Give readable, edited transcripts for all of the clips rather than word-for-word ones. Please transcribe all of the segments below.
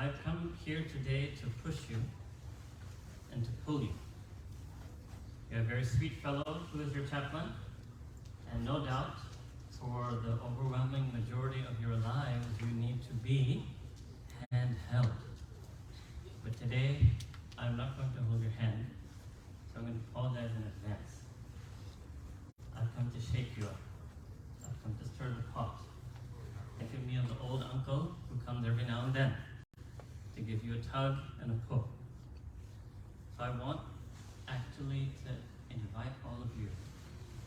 I've come here today to push you and to pull you. You're a very sweet fellow who is your chaplain, and no doubt for the overwhelming majority of your lives you need to be handheld. But today, I'm not going to hold your hand, so I'm going to apologize in advance. I've come to shake you up. I've come to stir the pot. Think of me as the old uncle who comes every now and then to give you a tug and a pull. So I want actually to invite all of you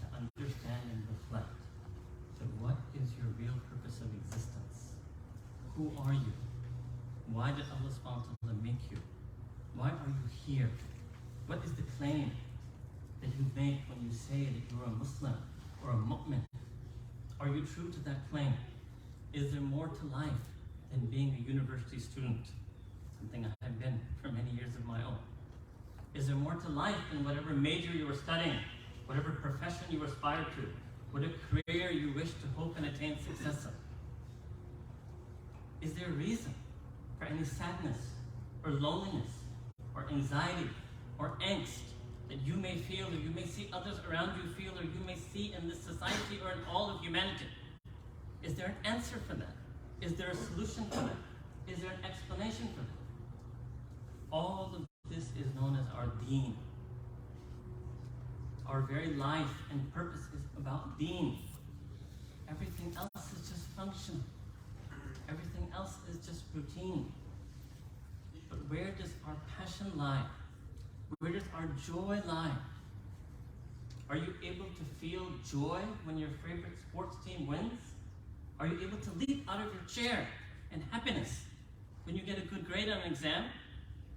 to understand and reflect to what is your real purpose of existence. Who are you? Why did Allah subhanahu wa ta'ala make you? Why are you here? What is the claim that you make when you say that you're a Muslim or a mu'min? Are you true to that claim? Is there more to life than being a university student? Something I have been for many years of my own. Is there more to life than whatever major you are studying, whatever profession you aspire to, whatever career you wish to hope and attain success in? Is there a reason for any sadness or loneliness or anxiety or angst that you may feel or you may see others around you feel or you may see in this society or in all of humanity? Is there an answer for that? Is there a solution for that? Is there an explanation for that? All of this is known as our deen. Our very life and purpose is about deen. Everything else is just functional. Everything else is just routine. But where does our passion lie? Where does our joy lie? Are you able to feel joy when your favorite sports team wins? Are you able to leap out of your chair in happiness when you get a good grade on an exam,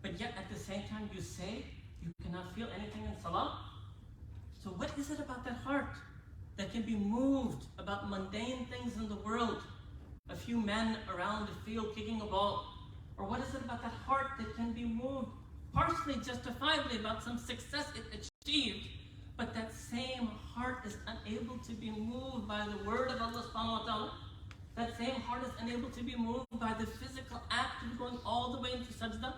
but yet at the same time you say you cannot feel anything in salah? So what is it about that heart that can be moved about mundane things in the world? A few men around the field kicking a ball. Or what is it about that heart that can be moved partially justifiably about some success it achieved, but that same heart is unable to be moved by the word of Allah subhanahu wa ta'ala? That same heart is unable to be moved by the physical act of going all the way into sajda.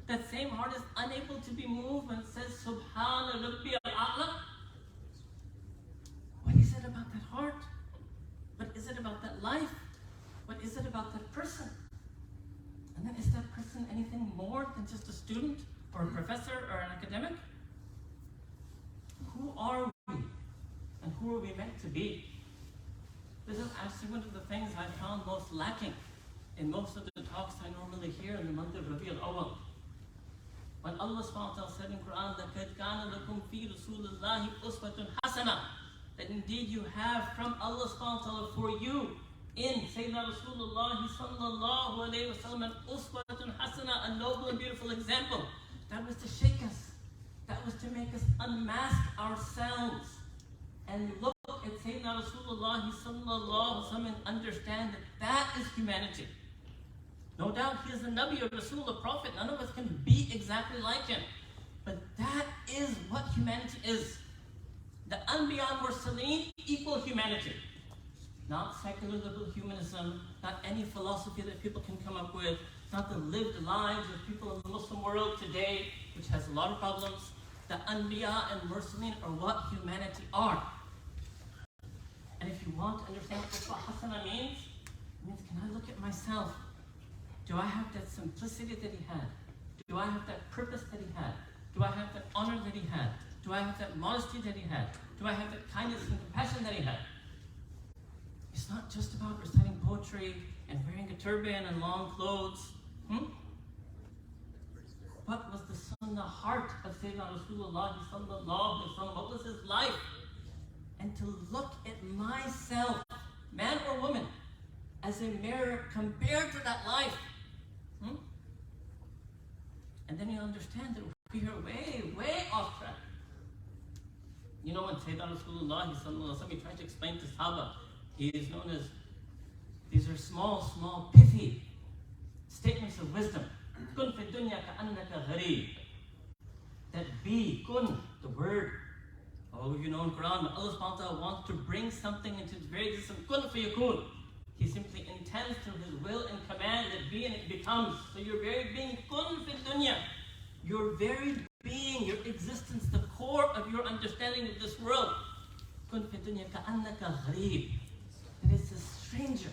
That same heart is unable to be moved when it says Subhana Rabbi al-A'la. What is it about that heart? What is it about that life? What is it about that person? And then is that person anything more than just a student or a professor or an academic? Who are we? And who are we meant to be? This is actually one of the things I found most lacking in most of the talks I normally hear in the month of Rabi al-Awwal. When Allah subhanahu wa ta'ala said in Quran, لَقَدْ كَانَ لَكُمْ فِي رَسُولِ اللَّهِ أُسْوَةٌ حَسَنَةٌ, that indeed you have from Allah subhanahu wa ta'ala for you in Sayyidina Rasulullah sallallahu alayhi wa sallam an uswatun hasana, a noble and beautiful example. That was to shake us. That was to make us unmask ourselves and look at Sayyidina Rasulullah sallallahu alayhi wa sallam and understand that that is humanity. No doubt he is a Nabi, a Rasul, a Prophet. None of us can be exactly like him. But that is what humanity is. The Anbiya and Mursaleen equal humanity. Not secular liberal humanism, not any philosophy that people can come up with, not the lived lives of people in the Muslim world today, which has a lot of problems. The Anbiya and Mursaleen are what humanity are. And if you want to understand what Hasana means, it means, can I look at myself? Do I have that simplicity that he had? Do I have that purpose that he had? Do I have that honor that he had? Do I have that modesty that he had? Do I have that kindness and compassion that he had? It's not just about reciting poetry and wearing a turban and long clothes. What was the sunnah heart of Sayyidina Rasulullah sallallahu alaihi wasallam? What was his life? And to look at myself, man or woman, as a mirror compared to that life. And then you understand that we are way, way off track. You know, when Sayyidina Rasulullah sallallahu alaihi wasallam, he tried to explain to Sahaba, he is known as, these are small, pithy statements of wisdom. Kun fi dunya ka'annaka gharib. That be, kun, the word. Oh, you know in Quran, Allah subhanahu wa ta'ala wants to bring something into its very existence. Kun fi yakun. He simply intends through his will and command that be and it becomes. So your very being, kun fi dunya, your very being, your existence, the core of your understanding of this world, kun fi dunya ka'annaka gharib. It is a stranger.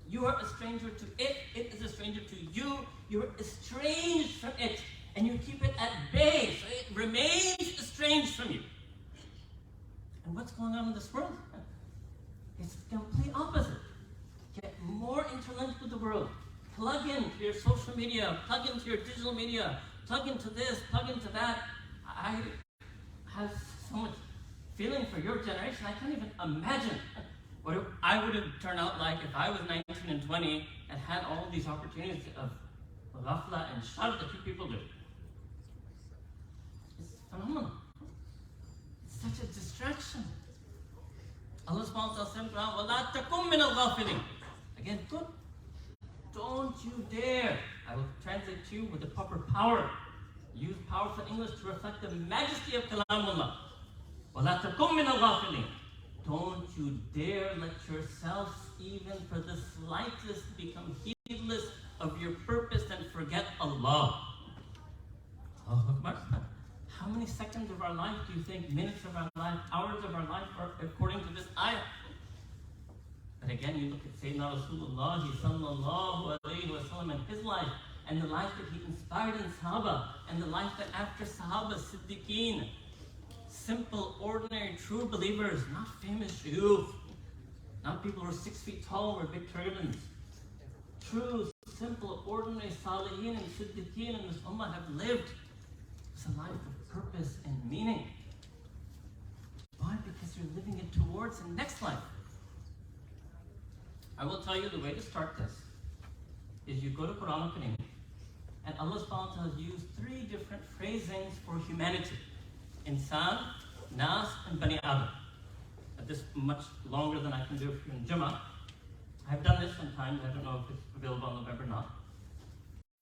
You are a stranger to it. It is a stranger to you. You are estranged from it. And you keep it at bay. So it remains estranged from you. And what's going on in this world? It's the complete opposite. Get more interlinked with the world. Plug into your social media. Plug into your digital media. Plug into this. Plug into that. I have so much feeling for your generation. I can't even imagine what I would have turned out like if I was 19 and 20 and had all these opportunities of ghafla and shar that you people do. It's phenomenal. It's such a distraction. Allah subhanahu wa ta'ala said, وَلَا تَكُمْ مِنَ الْغَافِلِينَ. Again, good. Don't you dare. I will translate to you with the proper power. Use powerful English to reflect the majesty of Kalamullah. وَلَا تَكُمْ مِنَ الْغَافِلِينَ. Don't you dare let yourself, even for the slightest, become heedless of your purpose and forget Allah. How many seconds of our life do you think, minutes of our life, hours of our life are according to this ayah? But again, you look at Sayyidina Rasulullah sallallahu alayhi wa sallam and his life, and the life that he inspired in Sahaba, and the life that after Sahaba, Siddiqeen, simple, ordinary, true believers, not famous shuyukh, not people who are 6 feet tall or big turbans. True, simple, ordinary Salihin and Siddiqeen in this ummah have lived. It's a life of purpose and meaning. Why? Because you're living it towards the next life. I will tell you the way to start this is you go to Quran Kareem, and Allah subhanahu wa ta'ala used 3 different phrasings for humanity. Insan, Nas, and Bani Adam. This is much longer than I can do for you in Jumu'ah. I've done this sometimes. I don't know if it's available in November or not.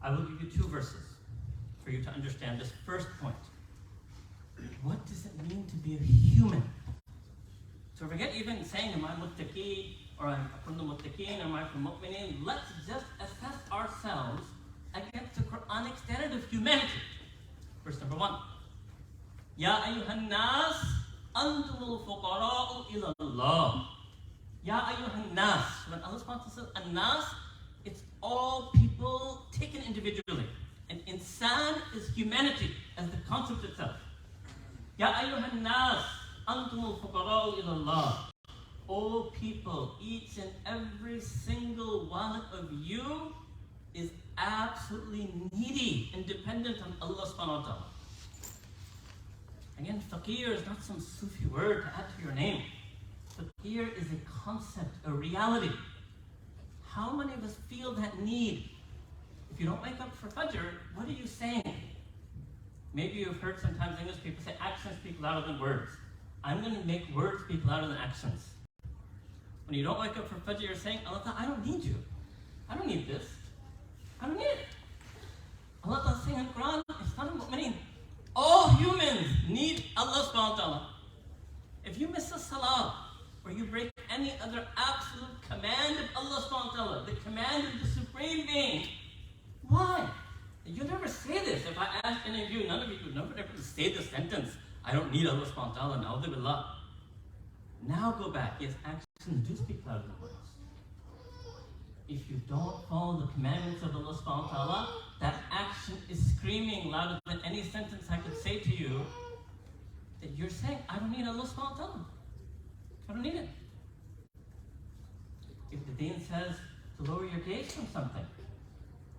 I will give you 2 verses for you to understand this first point. What does it mean to be a human? So forget even saying, am I muttaqi, or I'm from the muttaqin, or am I from mu'minin? Let's just assess ourselves against the Quranic standard of humanity. Verse number 1. Ya ayyuhan nas, antumul fuqara'u ila Allah. Ya ayyuhan nas. When Allah subhanahu wa ta'ala says an-nas, it's all people taken individually. And insan is humanity as the concept itself. Ya ayyuhan nas, antumul fuqara'u ila Allah. All people, each and every single one of you is absolutely needy and dependent on Allah subhanahu wa ta'ala. Again, faqir is not some Sufi word to add to your name. Faqir is a concept, a reality. How many of us feel that need? If you don't wake up for Fajr, what are you saying? Maybe you've heard sometimes English people say actions speak louder than words. I'm going to make words speak louder than actions. When you don't wake up for Fajr, you're saying, Allah, I don't need you. I don't need this. I don't need it. Allah is saying in the Quran, it's not a mu'mineen. All humans need Allah subhanahu wa ta'ala. If you miss a salah, or you break any other absolute command of Allah subhanahu wa ta'ala, the command of the Supreme Being, why? You never say this. If I ask any of you, none of you would never ever say the sentence, I don't need Allah subhanahu wa ta'ala, na'udhu billah. Now go back. Yes, actions do speak louder than words. If you don't follow the commandments of Allah subhanahu wa ta'ala, that action is screaming louder than any sentence I could say to you, that you're saying, I don't need Allah subhanahu wa ta'ala. I don't need it. If the deen says to lower your gaze from something,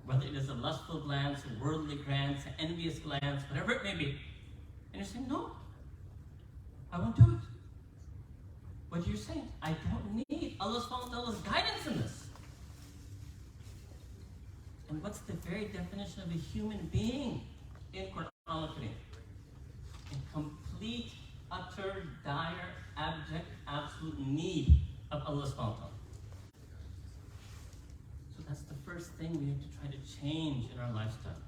whether it is a lustful glance, a worldly glance, an envious glance, whatever it may be, and you're saying, no, I won't do it. What you're saying, I don't need Allah subhanahu wa ta'ala's guidance in this. And what's the very definition of a human being in Quran al-Kareem? In complete, utter, dire, abject, absolute need of Allah subhanahu wa ta'ala. So that's the first thing we have to try to change in our lifestyle.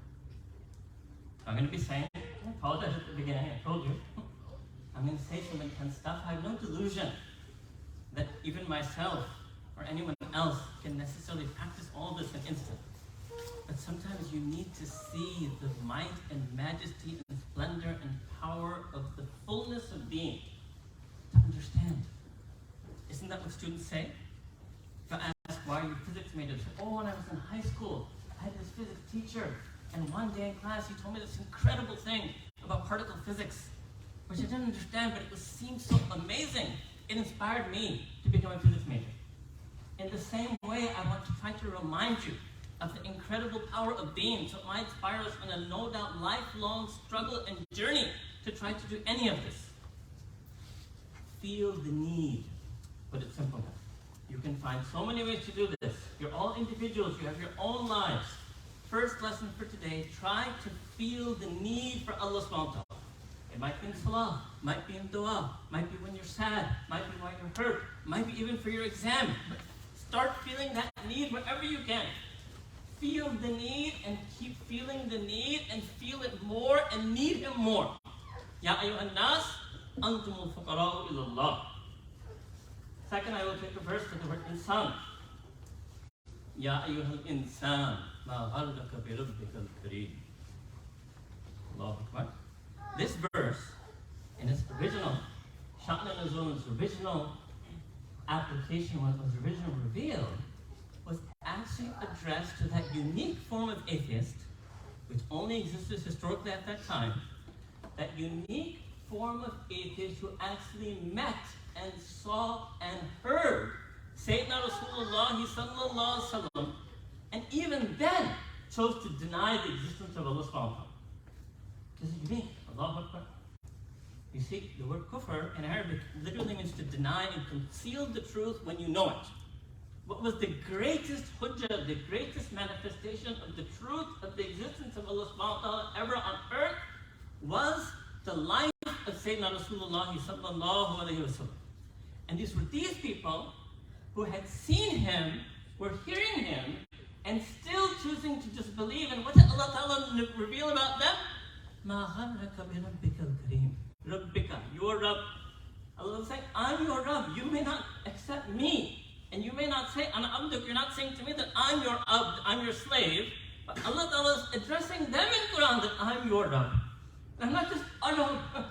I'm going to be saying, I apologize at the beginning, I told you. I'm going to say some intense stuff. I have no delusion that even myself or anyone else can necessarily practice all this in an instant. sometimes you need to see the might and majesty and splendor and power of the fullness of being to understand. Isn't that what students say? If I ask, why are you physics majors? Oh, when I was in high school, I had this physics teacher, and one day in class he told me this incredible thing about particle physics, which I didn't understand, but it seemed so amazing. It inspired me to become a physics major. In the same way, I want to try to remind you of the incredible power of being, so it might inspire us on a no doubt lifelong struggle and journey to try to do any of this. Feel the need, but it's simple enough. You can find so many ways to do this. You're all individuals, you have your own lives. First lesson for today, try to feel the need for Allah subhanahu wa ta'ala. It might be in salah, might be in dua, might be when you're sad, might be when you're hurt, might be even for your exam. But start feeling that need wherever you can. Feel the need and keep feeling the need and feel it more and need Him more. Ya ayyuhan nas, antumul fuqara'u ilallah. Second, I will take a verse to the word insan. Ya ayyuhal insan, ma gharraka bi rabbikal kareem. Allahu Akbar. This verse, in its original, Sha'na Nuzul's original application, when it was originally revealed, was actually addressed to that unique form of atheist, which only existed historically at that time, that unique form of atheist who actually met and saw and heard Sayyidina Rasulullah sallallahu alaihi wasallam, and even then chose to deny the existence of Allah subhanahu wa ta'ala. This is unique. Allahu Akbar. You see, the word kufr in Arabic literally means to deny and conceal the truth when you know it. What was the greatest hujjah, the greatest manifestation of the truth of the existence of Allah subhanahu wa ta'ala ever on earth was the life of Sayyidina Rasulullah sallallahu alayhi wa sallam. And these were these people who had seen Him, were hearing Him, and still choosing to just believe. And what did Allah ta'ala reveal about them? Ma gharraka bi rabbikal kareem. Rabbika, your Rabb. Allah is saying, I'm your Rabb. You may not accept me. And you may not say, Ana abduk, you're not saying to me that I'm your abd, I'm your slave. But Allah ta'ala is addressing them in Quran that I'm your Rabb. And I'm not just, oh no.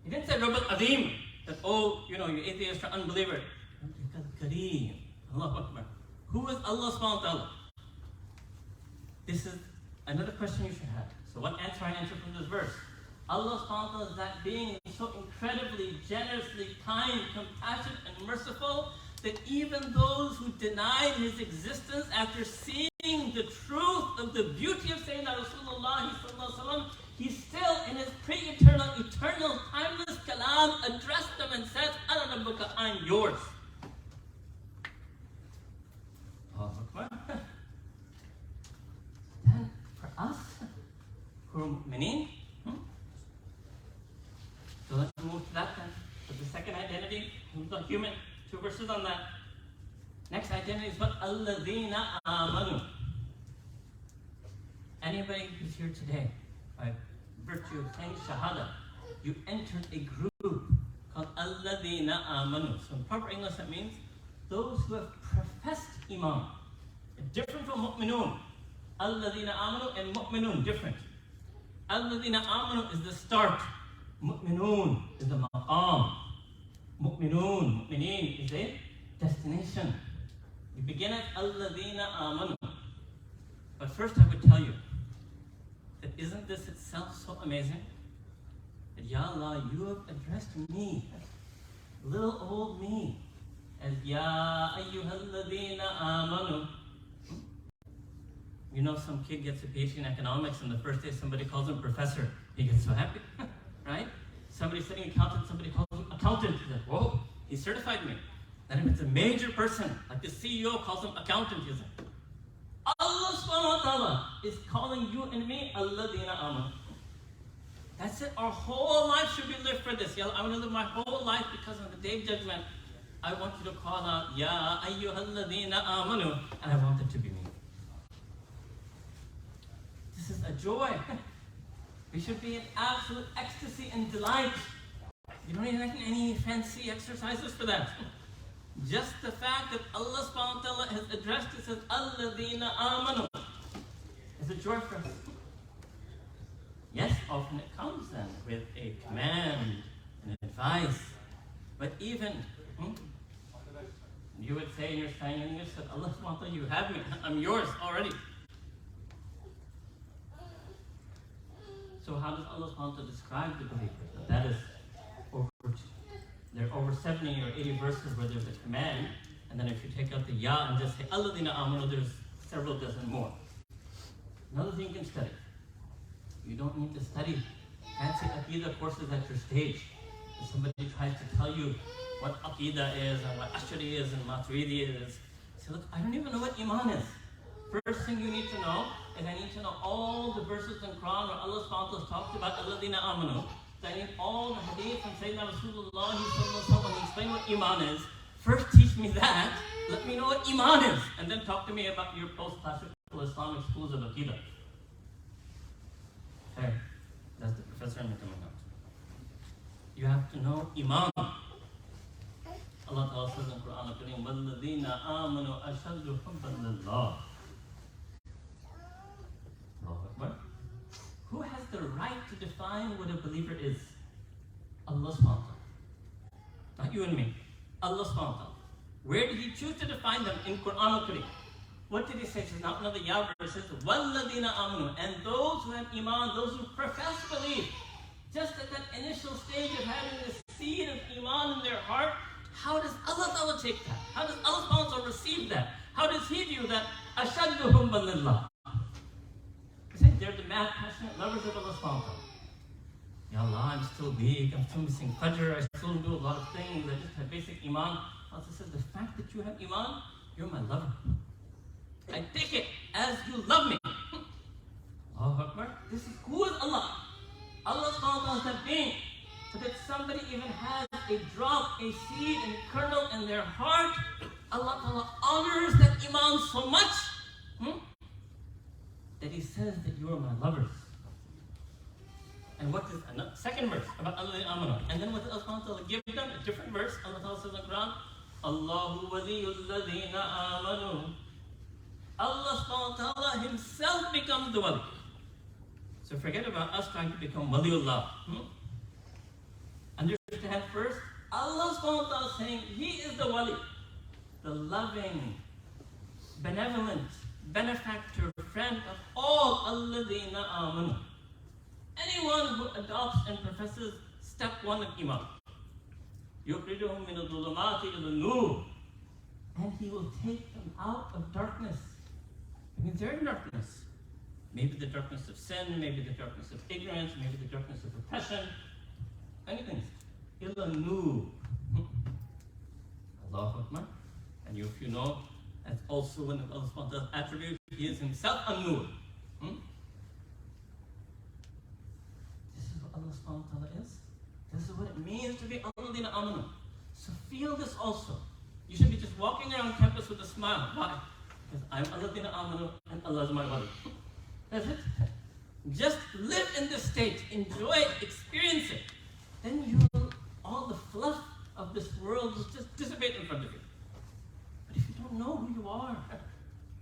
He didn't say Rabb al-Azim, that, oh, you atheist or unbeliever. Kareem. Allahu Akbar. Who is Allah subhanahu wa ta'ala? This is another question you should have. So what answer I answer from this verse? Allah subhanahu wa ta'ala is that being so incredibly, generously kind, compassionate, and merciful that even those who denied His existence after seeing the truth of the beauty of Sayyidina Rasulullah sallallahu alaihi wasallam, He still, in His pre-eternal, eternal, timeless kalam, addressed them and said, Ana rabbuka, I'm yours. Then, for us, who are mu'mineen, so let's move to that then. So the second identity, the human, 2 verses on that. Next identity is what? Alladhina amanu. Anybody who's here today, by virtue of saying shahada, you entered a group called Alladhina amanu. So in proper English that means those who have professed iman. Different from mu'minun. Alladhina amanu and mu'minun, different. Alladhina amanu is the start. Mu'minun is the maqam. Mu'minun, mu'mineen is a destination. You begin at Alladhina amanu. But first I would tell you that isn't this itself so amazing? That Ya Allah, you have addressed me, little old me, as Ya ayyuhalladhina amanu. Some kid gets a PhD in economics and the first day somebody calls him professor. He gets so happy, right? Somebody studying accountant, somebody calls him accountant. He's like, whoa, he certified me. Then if it's a major person, like the CEO calls him accountant, he's like, Allah subhanahu wa ta'ala is calling you and me Alladhina amanu. That's it. Our whole life should be lived for this. I want to live my whole life because on the day of judgment, I want you to call out, Ya ayyuhalladhina amanu, and I want it to be me. This is a joy. We should be in absolute ecstasy and delight. You don't need any fancy exercises for that. Just the fact that Allah subhanahu wa ta'ala has addressed us as Alladhina amanu. joy for us. Yes, often it comes then with a command, an advice, but even you would say in your saying in this that Allah subhanahu wa ta'ala, you have me, I'm yours already. So how does Allah subhanahu wa ta'ala describe the believers? That is there are over 70 or 80 verses where there's a command, and then if you take out the ya and just say alladhina amanu, there's several dozen more. Another thing you can study. You don't need to study fancy Aqidah courses at your stage. If somebody tries to tell you what Aqidah is and what Ashari is and Maturidi is, say, look, I don't even know what Iman is. First thing you need to know is I need to know all the verses in Quran where Allah subhanahu wa ta'ala talked about Alladhina Amanu. So I need all the hadith from Sayyidina Rasulullah when he explained what Iman is. First teach me that, let me know what Iman is, and then talk to me about your post-classical Islamic schools of Aqidah. Okay, that's the professor I'm coming out. You have to know Iman. Allah Ta'ala says in Quran Al-Kareem, وَالَّذِينَ آمَنُوا أَشَدُّ حُبًّا لِلَّهِ. Who has the right to define what a believer is? Allah subhanahu wa ta'ala. Not you and me. Allah subhanahu wa ta'ala. Where did He choose to define them? In Quran Al-Kareem. What did He say? It's not another ya verse. It says, وَالَّذِينَ آمَنُوا. And those who have Iman, those who profess belief, just at that initial stage of having the seed of Iman in their heart, how does Allah Ta'ala take that? How does Allah subhanahu wa ta'ala receive that? How does He view that? أَشَدُّ حُبًّا لِلَّهِ. They're the mad, passionate lovers of Allah subhanahu wa ta'ala. Ya Allah, I'm still weak, I'm still missing qadr, I still do a lot of things, I just have basic Iman. Allah says, the fact that you have Iman, you're my lover. I take it as you love me. Allahu Akbar. This is who is Allah. Allah subhanahu wa ta'ala is that being. So that somebody even has a drop, a seed, and kernel in their heart, Allah Ta'ala honors that Iman so much that He says that you are my lovers. And what is the second verse about Allah Amanu? And then what does Allah Ta'ala give them? A different verse. Allah Ta'ala says in the Quran, Allahu waliyul ladhina amanu. Allah subhanahu wa ta'ala Himself becomes the wali. So forget about us trying to become waliullah. Understand first, Allah subhanahu wa ta'ala is saying He is the wali, the loving, benevolent, benefactor, friend of all alladhina amanu. Anyone who adopts and professes step one of Iman. يُخْرِجُهُم مِّنَ الظُّلُمَاتِ إِلَى النُّورِ. And He will take them out of darkness. It means they're in darkness. Maybe the darkness of sin, maybe the darkness of ignorance, maybe the darkness of oppression. Anything. إِلَى النُّورِ. Allahu Akbar. And if you know, that's also one of Allah's subhanahu wa ta'ala's attributes. He is Himself an-nur. This is what Allah subhanahu wa ta'ala is. This is what it means to be alladhina amanu. So feel this also. You should be just walking around campus with a smile. Why? Because I'm alladhina amanu and Allah is my wali. That's it. Just live in this state. Enjoy it. Experience it. Then all the fluff of this world will just dissipate in front of you. But if you don't know who you are,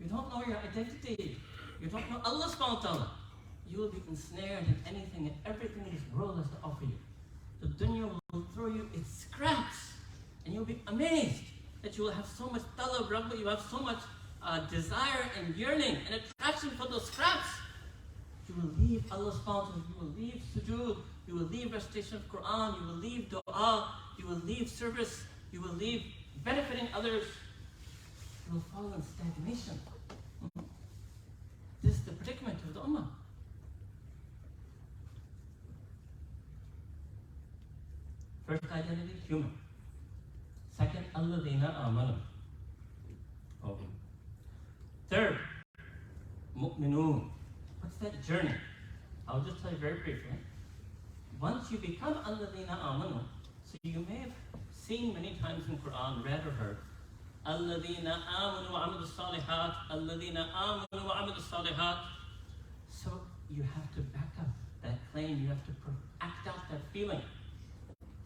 you don't know your identity, you don't know Allah subhanahu wa ta'ala, you will be ensnared in anything and everything this world has to offer you. The dunya will throw you its scraps, and you'll be amazed that you will have so much talab, rabba, you have so much desire and yearning and attraction for those scraps. You will leave Allah subhanahu wa ta'ala, you will leave sujood, you will leave recitation of Quran, you will leave dua, you will leave service, you will leave benefiting others. You will fall in stagnation. This is the predicament of the ummah. First identity, human. Second, alladhina amanu. Okay. Third, mu'minun. What's that journey? I'll just tell you very briefly. Once you become alladhina amanu, so you may have seen many times in Quran, read or heard, alladhina amanu wa amilu salihat, alladhina amanu wa amilu salihat. So you have to back up that claim, you have to act out that feeling.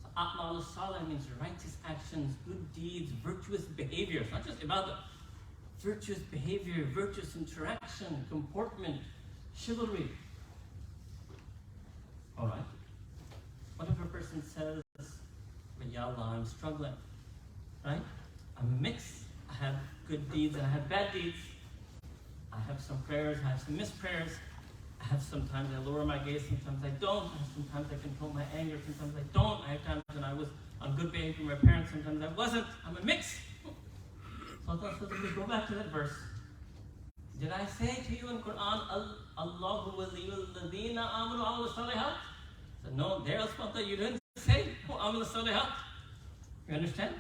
So a'mal salih means righteous actions, good deeds, virtuous behavior. It's not just ibadah. Virtuous behavior, virtuous interaction, comportment, chivalry. Alright. What if a person says, well, Ya Allah, I'm struggling, right? I'm a mix. I have good deeds and I have bad deeds. I have some prayers, I have some missed prayers. I have sometimes I lower my gaze, sometimes I don't. I have sometimes I control my anger, sometimes I don't. I have times when I was on good behavior with my parents, sometimes I wasn't. I'm a mix. So Allah says, if we go back to that verse, did I say to you in Quran, Allahu waliyul ladina amanu wa amilu salihat? So no, there else you didn't say amilu salihat. You understand?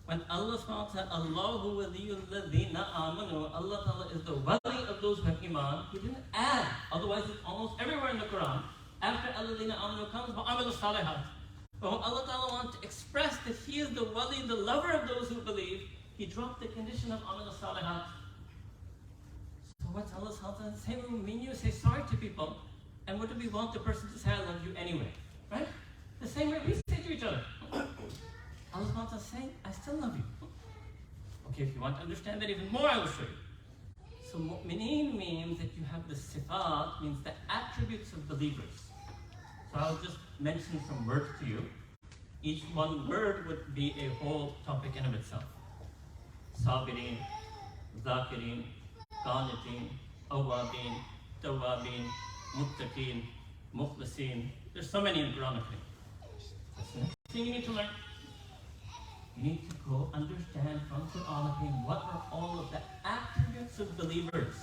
When Allah subhanahu wa ta'ala, Allahu waliyul ladina amanu, Allah Ta'ala is the wali of those who have iman, He didn't add. Otherwise it's almost everywhere in the Quran. After alladina amanu comes, wa amilu salihat. But when Allah Ta'ala wants to express that He is the wali, the lover of those who believe, He dropped the condition of amilu salihat. So what's Allah Ta'ala saying? When me and you say sorry to people, and what do we want the person to say, I love you anyway? Right? The same way we say to each other. Allah subhanahu wa ta'ala is saying, I still love you. Okay, if you want to understand that even more, I will show you. So mu'mineen means that you have the sifat, means the attributes of believers. So I'll just mention some words to you. Each one word would be a whole topic in of itself. Sabirin, Zakirin, Qanitin, Awabin, Tawabin, Muttaqin, Mukhlisin. There's so many in Quran. That's the next thing you need to learn. You need to go understand from Quran what are all of the attributes of believers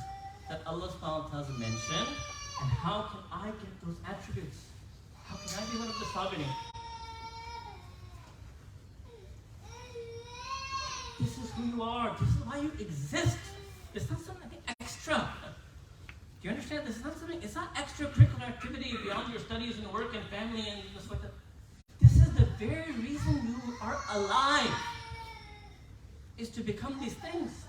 that Allah subhanahu wa ta'ala has mentioned, and how can I get those attributes? How can I be one of the sabirin? This is who you are. This is why you exist. It's not something extra. Do you understand? This is not something, it's not extracurricular activity beyond your studies and work and family and stuff like that. This is the very reason you are alive, is to become these things.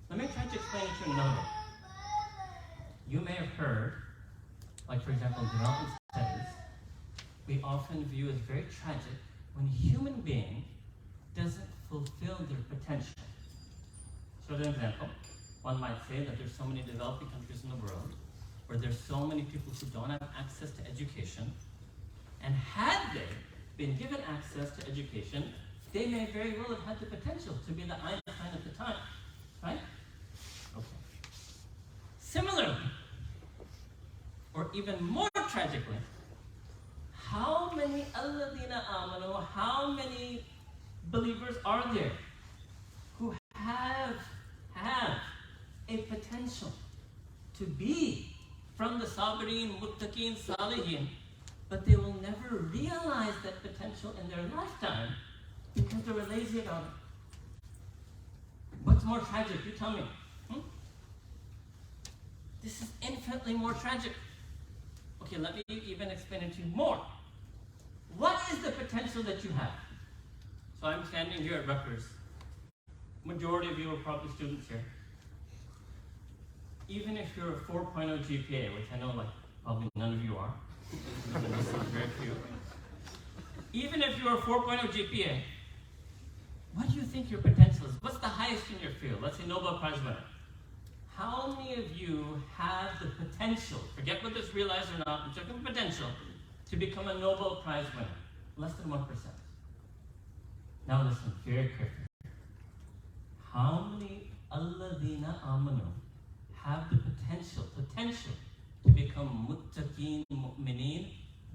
Let me try to explain it to you another way. You may have heard, like for example, in development studies, we often view as very tragic when a human being doesn't fulfill their potential. So as an example, one might say that there's so many developing countries in the world where there's so many people who don't have access to education, and had they been given access to education, they may very well have had the potential to be the Einstein at the time, right? Okay. Similarly, or even more tragically, how many alladina amanu, how many believers are there who have a potential to be from the sabirin, muttaqin, salihin, but they will never realize that potential in their lifetime because they were lazy about it. What's more tragic? You tell me. This is infinitely more tragic. Okay, let me even explain it to you more. What is the potential that you have? So I'm standing here at Rutgers. Majority of you are probably students here. Even if you're a 4.0 GPA, which I know like probably none of you are, very few. Even if you're a 4.0 GPA, what do you think your potential is? What's the highest in your field? Let's say Nobel Prize winner. How many of you have the potential, forget whether it's realized or not, I'm checking the potential, to become a Nobel Prize winner? Less than 1%. Now listen very carefully. How many alladina amanu have the potential to become muttaqeen, mu'mineen?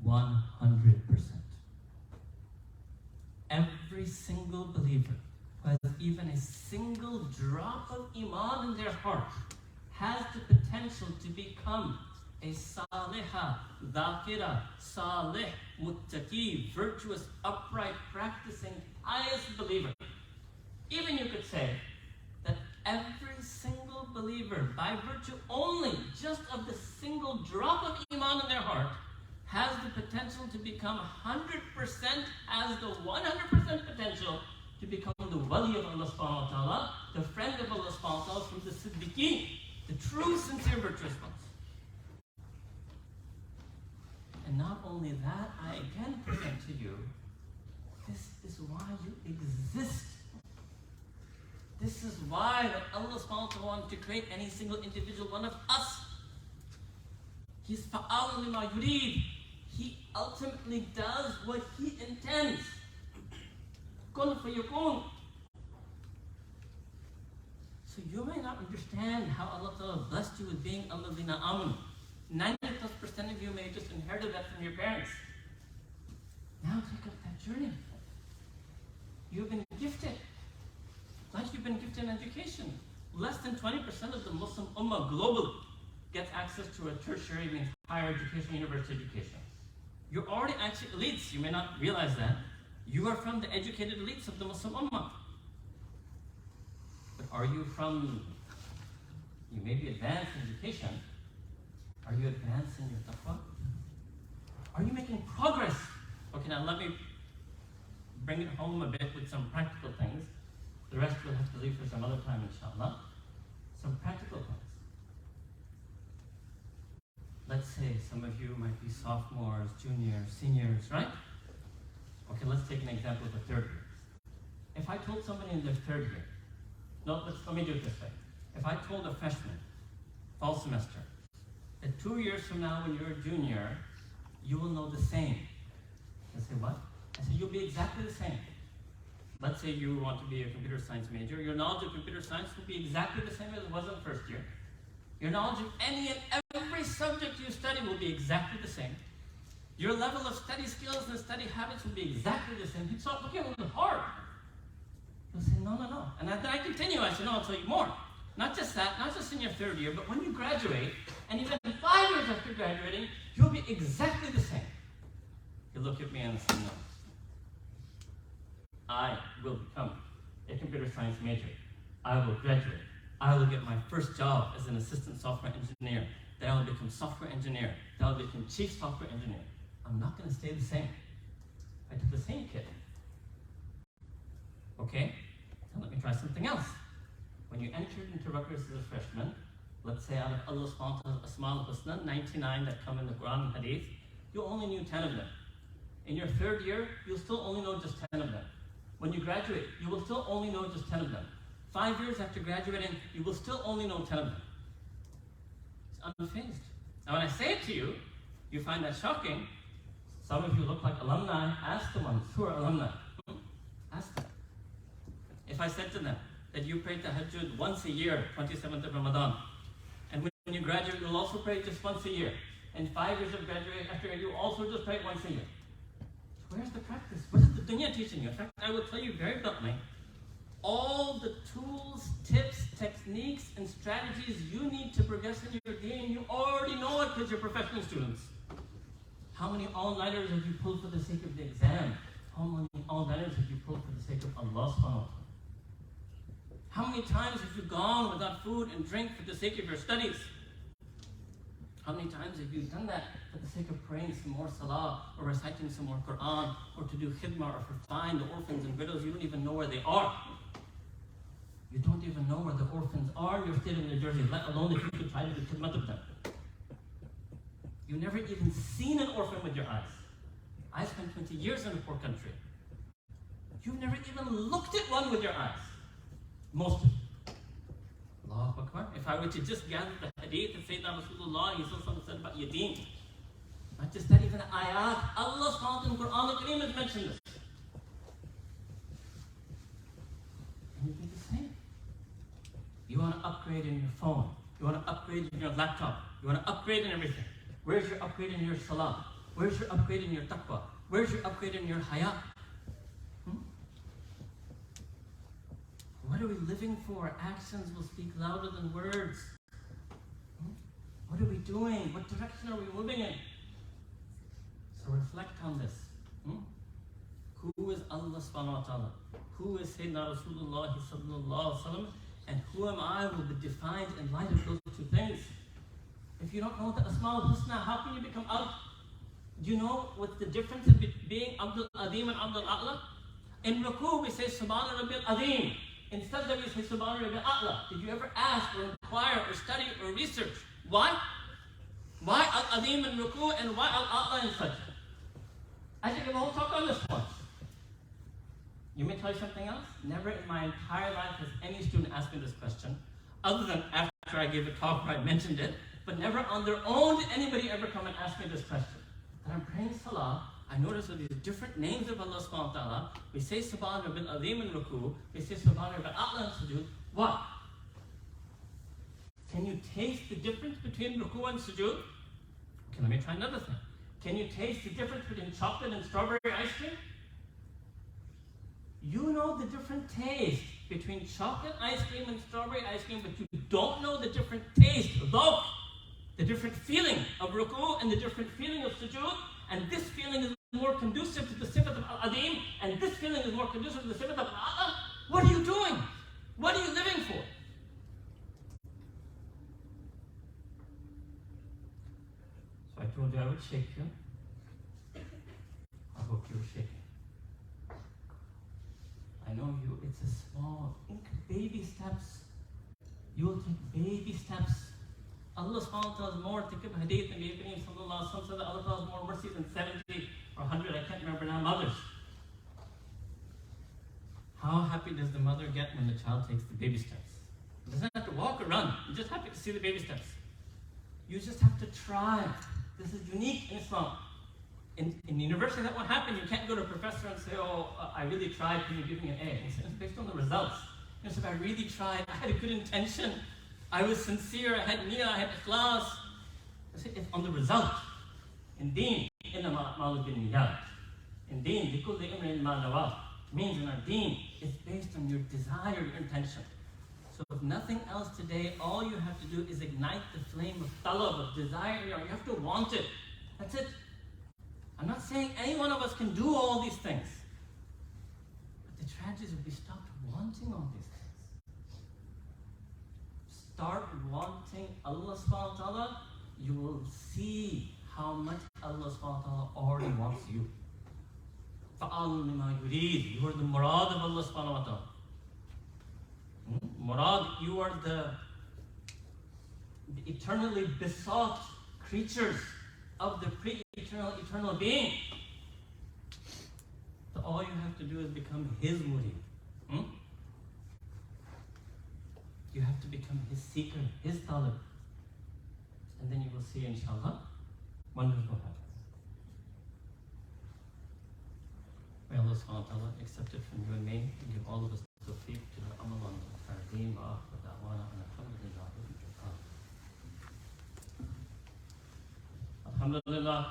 100%. Every single believer who has even a single drop of iman in their heart has the potential to become a saliha, dhakira, salih, muttaqi, virtuous, upright, practicing, pious believer. Even you could say that every single believer, by virtue only just of the single drop of iman in their heart, has the potential to become 100%, has the 100% potential to become the wali of Allah subhanahu wa ta'ala, the friend of Allah subhanahu wa ta'ala, from the siddiqeen, the true, sincere, virtuous ones. And not only that, I again present to you, this is why you exist. This is why that Allah subhanahu wa ta'ala wanted to create any single individual one of us. He's fa'al lima yurid. He ultimately does what He intends. Kun fayakun. So you may not understand how Allah ta'ala blessed you with being alladhina amanu. 90+% of you may have just inherited that from your parents. Now take up that journey. You've been gifted. Like you've been gifted in education. Less than 20% of the Muslim Ummah globally gets access to a tertiary, means higher education, university education. You're already actually elites. You may not realize that. You are from the educated elites of the Muslim Ummah. But are you from, you may be advanced in education. Are you advanced in your taqwa? Are you making progress? Okay, now let me bring it home a bit with some practical things. The rest we'll have to leave for some other time, inshallah. Some practical things. Let's say some of you might be sophomores, juniors, seniors, right? Okay, let's take an example of the third year. If I told somebody in their third year, let me do it this way. If I told a freshman, fall semester, that 2 years from now when you're a junior, you will know the same. I say, what? I say, you'll be exactly the same. Let's say you want to be a computer science major. Your knowledge of computer science will be exactly the same as it was in the first year. Your knowledge of any and every subject you study will be exactly the same. Your level of study skills and study habits will be exactly the same. He'd start looking a little hard. He'll say, no. And then I continue. I say, no, I'll tell you more. Not just that, not just in your third year, but when you graduate, and even 5 years after graduating, you'll be exactly the same. He'll look at me and say, no. I will become a computer science major. I will graduate. I will get my first job as an assistant software engineer. Then I will become software engineer. Then I will become chief software engineer. I'm not going to stay the same. I took the same kid. Okay? Now let me try something else. When you entered into Rutgers as a freshman, let's say out of Allah's Asma al-Husna, 99 that come in the Quran and Hadith, you only knew 10 of them. In your third year, you'll still only know just 10 of them. When you graduate, you will still only know just 10 of them. 5 years after graduating, you will still only know 10 of them. It's unfazed. Now when I say it to you, you find that shocking. Some of you look like alumni. Ask the ones who are alumni. Ask them. If I said to them that you pray tahajjud once a year, 27th of Ramadan, and when you graduate, you'll also pray just once a year. And 5 years of graduation after, you also just pray once a year. Where's the practice? What is the dunya teaching you? In fact, I will tell you very bluntly, all the tools, tips, techniques, and strategies you need to progress in your deen, you already know it because you're professional students. How many all-nighters have you pulled for the sake of the exam? How many all-nighters have you pulled for the sake of Allah subhanahu wa ta'ala? How many times have you gone without food and drink for the sake of your studies? How many times have you done that for the sake of praying some more salah, or reciting some more Quran, or to do khidmah, or for find the orphans and widows? You don't even know where they are. You don't even know where the orphans are in your state of New Jersey, let alone if you could try to do khidmah of them. You've never even seen an orphan with your eyes. I spent 20 years in a poor country. You've never even looked at one with your eyes. Most of you. Allahu Akbar. If I were to just gather the hadith of Sayyidina Rasulullah, he said about Yadim. Not just that, even the ayat. Allah subhanahu wa ta'ala in Quran al-Kareem has mentioned this. And you do the same. You want to upgrade in your phone. You want to upgrade in your laptop. You want to upgrade in everything. Where's your upgrade in your salah? Where's your upgrade in your taqwa? Where's your upgrade in your haya? What are we living for? Actions will speak louder than words. What are we doing? What direction are we moving in? So reflect on this. Who is Allah subhanahu wa ta'ala? Who is Sayyidina Rasulullah sallallahu alaihi wasallam? And who am I will be defined in light of those two things. If you don't know the Asma al-Husna, how can you become Abd? Do you know what's the difference in being Abdul Adim and Abdul A'la? In Ruku we say Subhana Rabbil Adim. Instead that we say Subhana Rabbil A'la. Did you ever ask or inquire or study or research? Why? Why Al-Adim in Ruku and why Al-A'la in Sajda? I think I have a whole talk on this once. You may tell you something else. Never in my entire life has any student asked me this question, other than after I gave a talk where I mentioned it, but never on their own did anybody ever come and ask me this question. That I'm praying salah, I notice that these different names of Allah subhanahu wa ta'ala. We say Subhan Rabbil Azim in ruku, we say Subhan Rabbil A'la in sujood. Why? Can you taste the difference between ruku and sujood? Okay, let me try another thing. Can you taste the difference between chocolate and strawberry ice cream? You know the different taste between chocolate ice cream and strawberry ice cream, but you don't know the different taste, though, the different feeling of ruku and the different feeling of sujood, and this feeling is more conducive to the sifat of al-adim, and this feeling is more conducive to the sifat of al-a'la. What are you doing? What are you living for? So I told you I would shake you. I hope you're shaking. I know you, it's a small, baby steps. You will take baby steps. Allah subhanahu wa ta'ala is more, think of hadith and Nabi Kareem sallallahu alaihi wasallam said that Allah ta'ala is more mercy than 70 or 100, I can't remember now, mothers. How happy does the mother get when the child takes the baby steps? He doesn't have to walk or run, you're just happy to see the baby steps. You just have to try. This is unique in Islam. In university, that won't happen. You can't go to a professor and say, oh, I really tried, can you give me an A? It's based on the results. You know, so if I really tried, I had a good intention, I was sincere, I had niyyah, I had ikhlas. It's on the result. In deen, innama a'malu binniyat. In deen, likulli imrin ma nawa. Means in our deen, it's based on your desire, your intention. So if nothing else today, all you have to do is ignite the flame of talab, of desire. You have to want it. That's it. I'm not saying any one of us can do all these things. But the tragedy is if we stopped wanting all these things. Start wanting Allah subhanahu wa ta'ala, you will see how much Allah subhanahu wa ta'ala already wants you. فَعَلْ لِمَا يُرِيدُ. You are the murad of Allah subhanahu wa ta'ala. Murad, you are the eternally besought creatures of the eternal being. So all you have to do is become His murid. You have to become His seeker, His talib. And then you will see, inshallah, wonderful happens. May Allah subhanahu wa ta'ala accept it from you and me and give all of us tawfiq to the amal on our deen wa akhir da'wana and alhamdulillah. Alhamdulillah.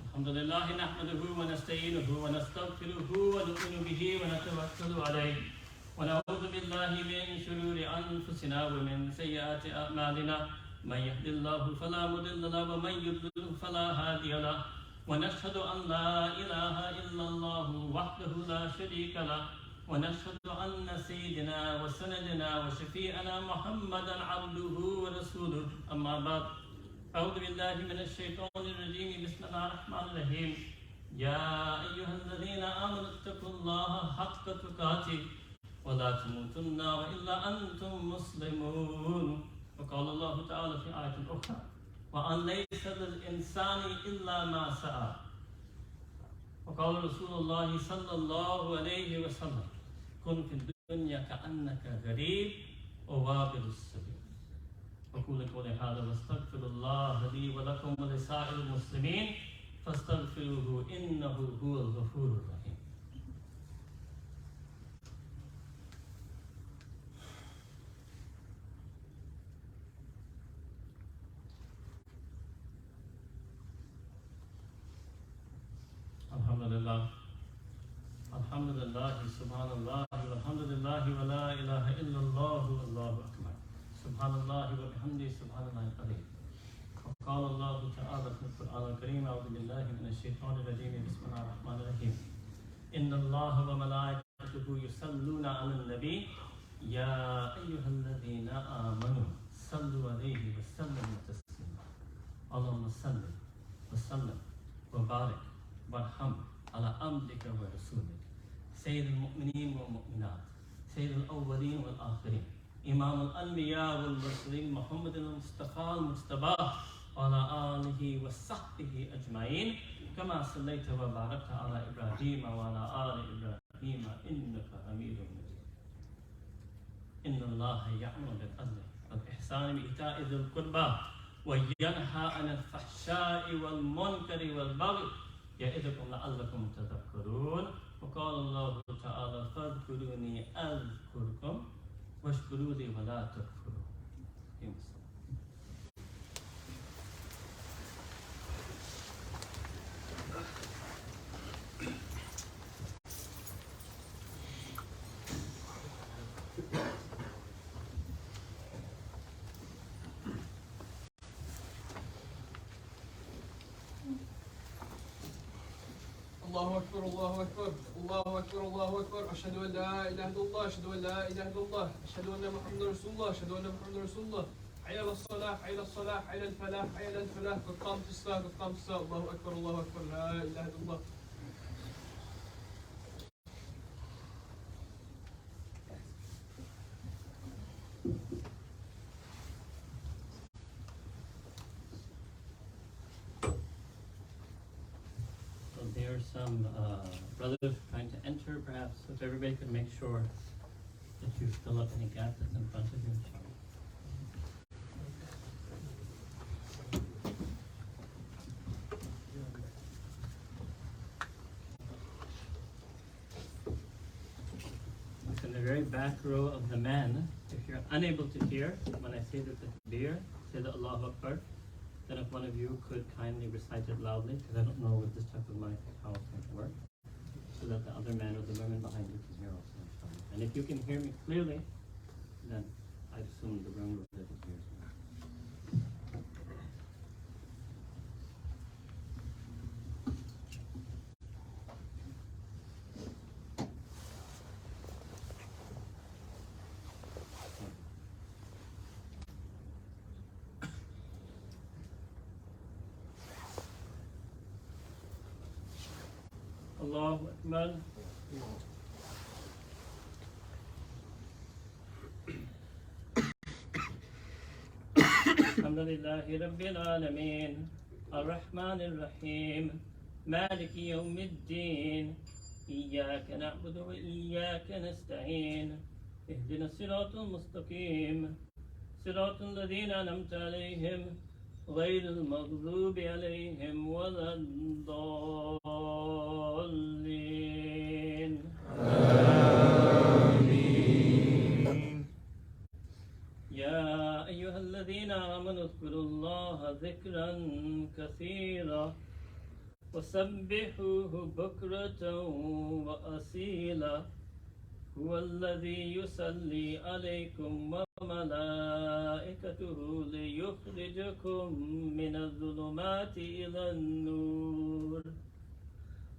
Alhamdulillah nahmaduhu wa nasta'inuhu wa nastaghfiruhu wa nu'minu bihi wa natawakkalu alayhi wa na'udhu billahi min shururi anfusina wa min sayyiati a'malina man yahdihillahu fala mudilla lahu wa man yudlil fala hadiya lahu wa nashhadu an la ilaha illa Allah wahdahu la sharika lahu wa nashhadu anna sayyidina wa sanadina wa shafi'ana Muhammadan 'abduhu wa rasuluhu amma ba'd. أعوذ بالله من الشيطان الرجيم بسم الله الرحمن الرحيم يا أيها الذين آمنوا اتقوا الله حق تقاته ولا تموتن إلا أنتم مسلمون وقال الله تعالى في آية أخرى وأن ليس للإنسان إلا ما سعى وقال رسول الله صلى الله عليه وسلم كن في الدنيا كأنك غريب ووابل السبيل أقول قولي هذا واستغفر الله لي ولكم ولسائر المسلمين فاستغفروه إنه هو الغفور الرحيم. Alhamdulillah. Alhamdulillah, subhanallah, walhamdulillah, wa la ilaha illallah, wallahu akbar. Subhanallah wa bihamdi, subhanallah al-azim. وقال الله تعالى في القرآن الكريم أعوذ بالله من الشيطان الرجيم بسم الله الرحمن الرحيم إن الله وملائكته يصلون على النبي يا أيها الذين آمنوا صلوا عليه وسلموا تسليما اللهم صل وسلم وبارك وارحم على عبدك ورسولك سيد المؤمنين والمؤمنات سيد الأولين والآخرين إمام الأنبياء والمرسلين محمد المصطفى المجتبى وعلى آله وصحبه أجمعين كما صليت وباركت على إبراهيم وعلى آل إبراهيم إبراهيم إنك حميد مجيد إن الله يأمر بالعدل والإحسان وإيتاء ذي القربى وينهى عن الفحشاء والمنكر والبغي يعظكم لعلكم تذكرون وقال الله تعالى فاذكروني أذكركم واشكروا لي ولا تكفرون. الله أكبر الله أكبر الله أكبر الله أكبر أشهد أن لا إله إلا الله أشهد أن لا إله إلا الله أشهد أن محمدا رسول الله أشهد أن محمدا رسول الله حي على الصلاة حي على الصلاة حي على الفلاح حي على الفلاح قد قامت الصلاة قد قامت الصلاة الله أكبر الله أكبر لا إله إلا الله. There's some brothers trying to enter, perhaps if everybody could make sure that you fill up any gap that's in front of you. In the very back row of the men, if you're unable to hear, when I say the takbir, say the Allahu Akbar, then if one of you could kindly recite it loudly, because I don't know with this type of mic how it's going to work, so that the other man or the women behind you can hear also. And if you can hear me clearly, then I assume the room will hear me. Allahu Akbar. Alhamdulillahi Rabbil Alameen Ar-Rahman Ar-Rahim Maliki Yawmiddin Iyyaka na'budu wa iyyaka nasta'in Ihdina as-siratal mustaqim Siratal ladhina an'amta alayhim غير المغضوب عليهم ولا الضالين آمين. يا أيها الذين آمنوا اذكروا الله ذكرا كثيرا وسبحوه بكرة وأصيلا هو الذي يصلي عليكم وملائكته ليخرجكم من الظلمات إلى النور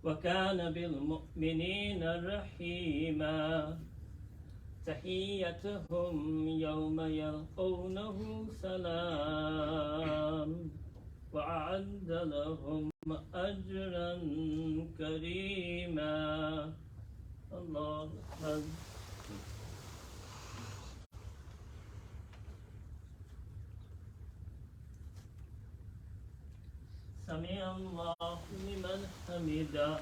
وكان بالمؤمنين رحيما تحيتهم يوم يلقونه سلام وأعد لهم أجرا كريما. الله أكبر. سمع الله لمن حمده.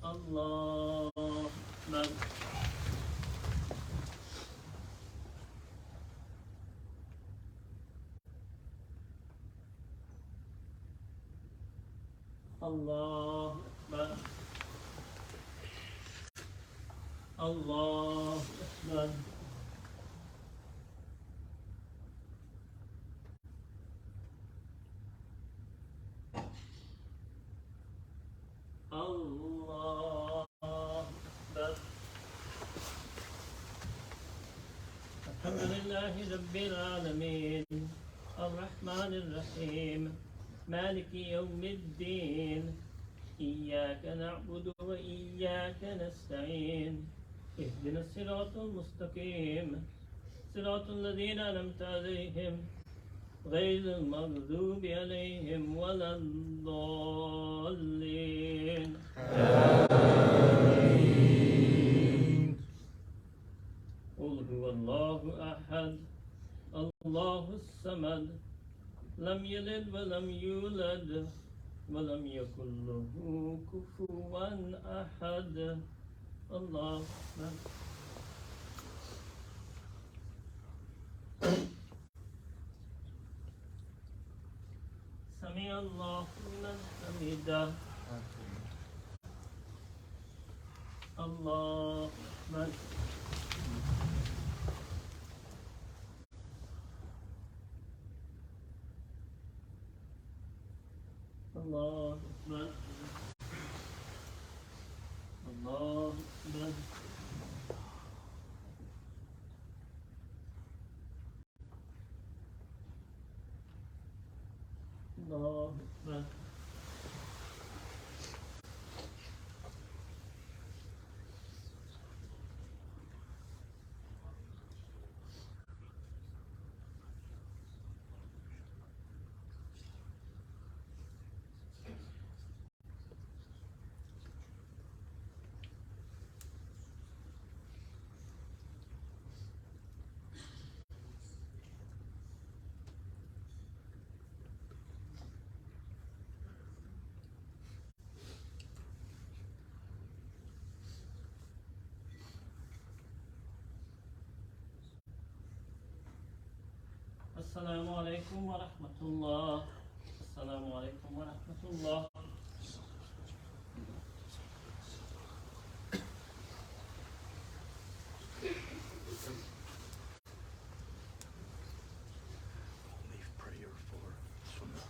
الله أكبر. الله أكبر. الله أكبر. الله أكبر. الحمد لله رب العالمين الرحمن الرحيم مالك يوم الدين إياك نعبد وإياك نستعين اهدنا الصراط المستقيم صراط الذين أنعمت عليهم غير المغضوب عليهم ولا الضالين آمين. قل هو الله أحد الله الصمد لم يلد ولم يولد ولم يكن له كفوا أحد. الله أكبر. سمع الله لمن حمده. الله أكبر. الله أكبر. الله أكبر. الله أكبر. السلام عليكم ورحمة الله. السلام عليكم ورحمة الله. Leave prayer for Sunnah.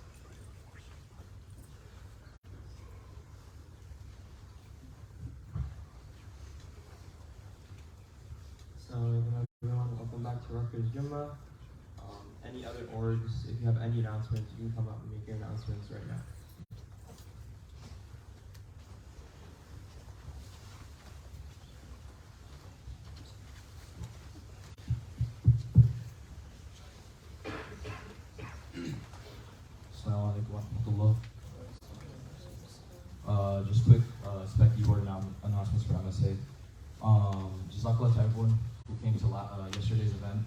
Assalamu alaikum everyone, welcome back to Rutgers Jumu'ah. Any other orgs, if you have any announcements, you can come up and make your announcements right now. Assalamu alaikum wa rahmatullah. Just quick spec keyboard announcements for MSA. Jazakallah to everyone who came to yesterday's event,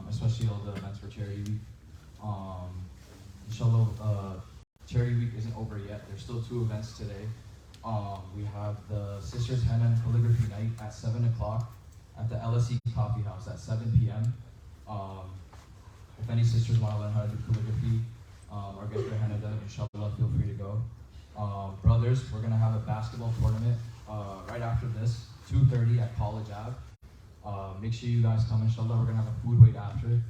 especially all the events for Charity Week. Inshallah, Charity Week isn't over yet. There's still 2 events today. We have the Sisters Henna and Calligraphy Night at 7 o'clock at the LSE Coffee House at 7 p.m. If any sisters want to learn how to do calligraphy or get their henna done, inshallah, feel free to go. Brothers, we're going to have a basketball tournament right after this, 2:30 at College Ave. Make sure you guys come, inshallah. We're going to have a food wait after.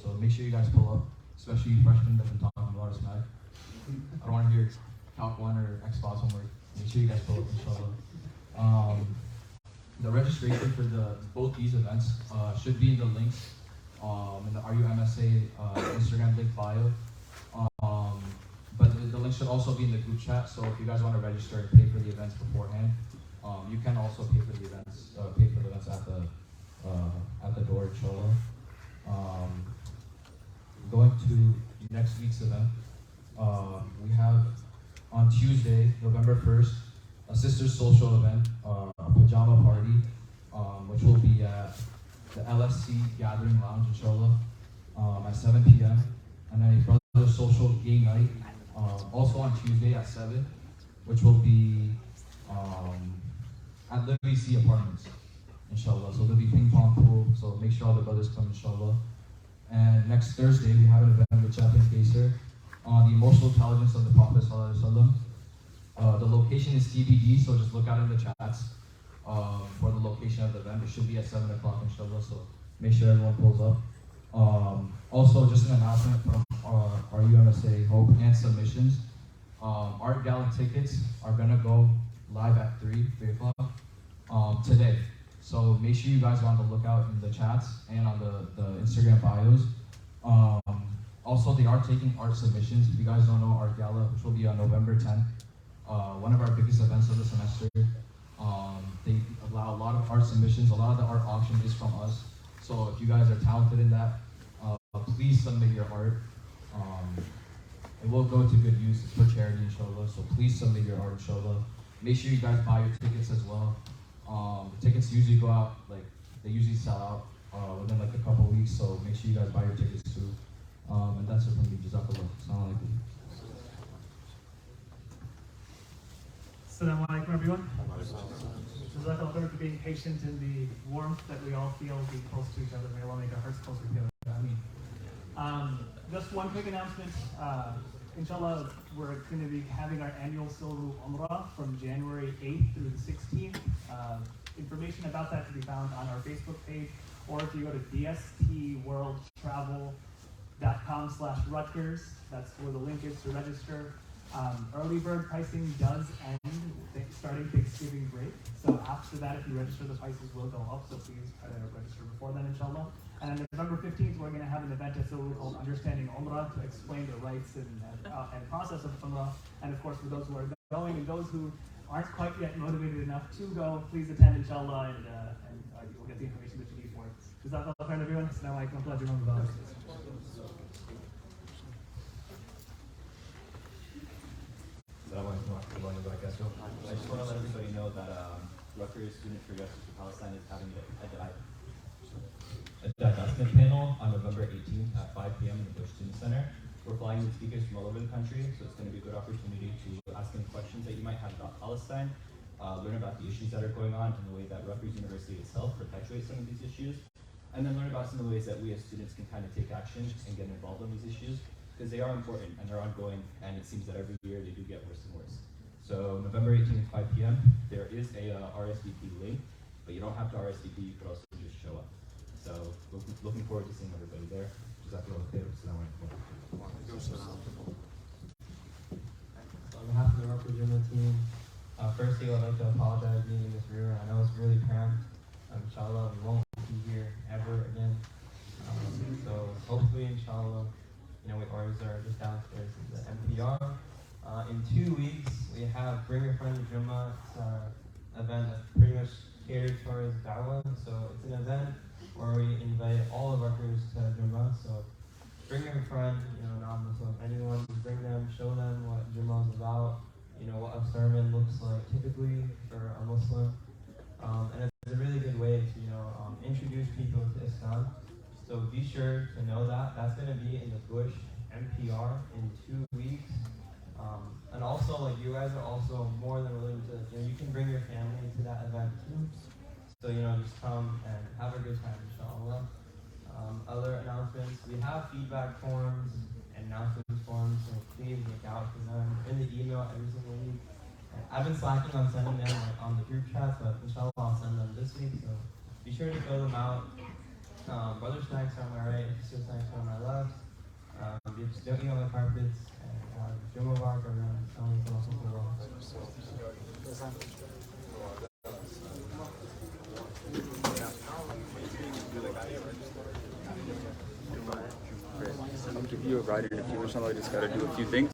So make sure you guys pull up, especially you freshmen that have been talking a lot of smack. I don't want to hear Calc 1 or Xbox homework. Make sure you guys pull up, inshallah. The registration for both these events should be in the links in the RUMSA Instagram link bio. But the link should also be in the group chat. So if you guys want to register and pay for the events beforehand, you can also pay for the events. At the door, inshallah. Going to next week's event, we have on Tuesday, November 1st, a sisters social event, a pajama party, which will be at the LSC Gathering Lounge, inshallah, at 7 p.m. And then a brother social gay night, also on Tuesday at 7, which will be at Liberty C Apartments, inshallah. So there'll be ping pong pool, so make sure all the brothers come, inshallah. And next Thursday, we have an event with Chaplain Kaser on the emotional intelligence of the Prophet Sallallahu Alaihi Wasallam. The location is TBD, so just look out in the chats for the location of the event. It should be at 7 o'clock, inshallah, so make sure everyone pulls up. Also, just an announcement from our UMSA Hope and submissions. Art Gala tickets are gonna go live at 3 o'clock today. So make sure you guys are on the lookout in the chats and on the Instagram bios. Also, they are taking art submissions. If you guys don't know, Art Gala, which will be on November 10th, one of our biggest events of the semester. They allow a lot of art submissions. A lot of the art auction is from us. So if you guys are talented in that, please submit your art. It will go to good use. It's for charity, inshallah. So please submit your art, inshallah. Make sure you guys buy your tickets as well. Tickets usually go out, they usually sell out within a couple of weeks. So make sure you guys buy your tickets too. And that's it from me. Jazakallah. Assalamu alaikum. Assalamu alaikum, everyone. Jazakallah khair for being patient in the warmth that we all feel being close to each other. May Allah make our hearts closer together. Just one quick announcement. Inshallah, we're going to be having our annual Silru Umrah from January 8th through the 16th. Information about that can be found on our Facebook page, or if you go to dstworldtravel.com/Rutgers, that's where the link is to register. Early bird pricing does end starting Thanksgiving break. So after that, if you register, the prices will go up. So please try to register before then, inshallah. And on November 15th, we're going to have an event at Silru called Understanding Umrah to explain the rights and process of Umrah. And of course, for those who are going and those who aren't quite yet motivated enough to go, please attend, inshallah, and you'll get the information that you need for it. Jazakallah khair, everyone. Assalamu alaikum wa rahmatullahi wa barakatuh. I just want to let everybody know that Rutgers Student for Justice for Palestine is having a divestment panel on November 18th at 5 p.m. in the Bush Student Center. We're flying with speakers from all over the country, so it's going to be a good opportunity to ask any questions that you might have about Palestine, learn about the issues that are going on and the way that Rutgers University itself perpetuates some of these issues, and then learn about some of the ways that we as students can kind of take action and get involved in these issues, because they are important and they're ongoing, and it seems that every year they do get worse and worse. So November 18th, 5 p.m., there is a RSVP link, but you don't have to RSVP, you could also just show up. So looking forward to seeing everybody there. Jazakallah khair. Assalamu alaikum. On behalf of the Rutgers Jumu'ah team, firstly, I'd like to apologize being in this room. I know it's really cramped. Inshallah, we won't be here ever again. So hopefully, inshallah, we order just downstairs in the NPR. In 2 weeks, we have Bring Your Friend to Jumu'ah. It's an event that's pretty much catered towards Da'wah. So it's an event where we invite all of our crews to Jumu'ah. So bring your friend, non-Muslim, anyone, bring them, show them what Jumu'ah is about, what a sermon looks like typically for a Muslim. And it's a really good way to, introduce people to Islam. So be sure to know that. That's going to be in the Bush NPR in 2 weeks. And also, you guys are also more than willing to, you can bring your family to that event too. So, just come and have a good time, inshallah. Other announcements, we have feedback forms and announcements forms, so please look out for them in the email every single week. And I've been slacking on sending them on the group chat, but inshallah I'll send them this week, so be sure to fill them out. Brother snacks are on my right, sister snacks are on my left. Just don't eat on the carpets, and Jumu'ah Mubarak, everyone. I'll give you a ride in a few or something. I just got to do a few things.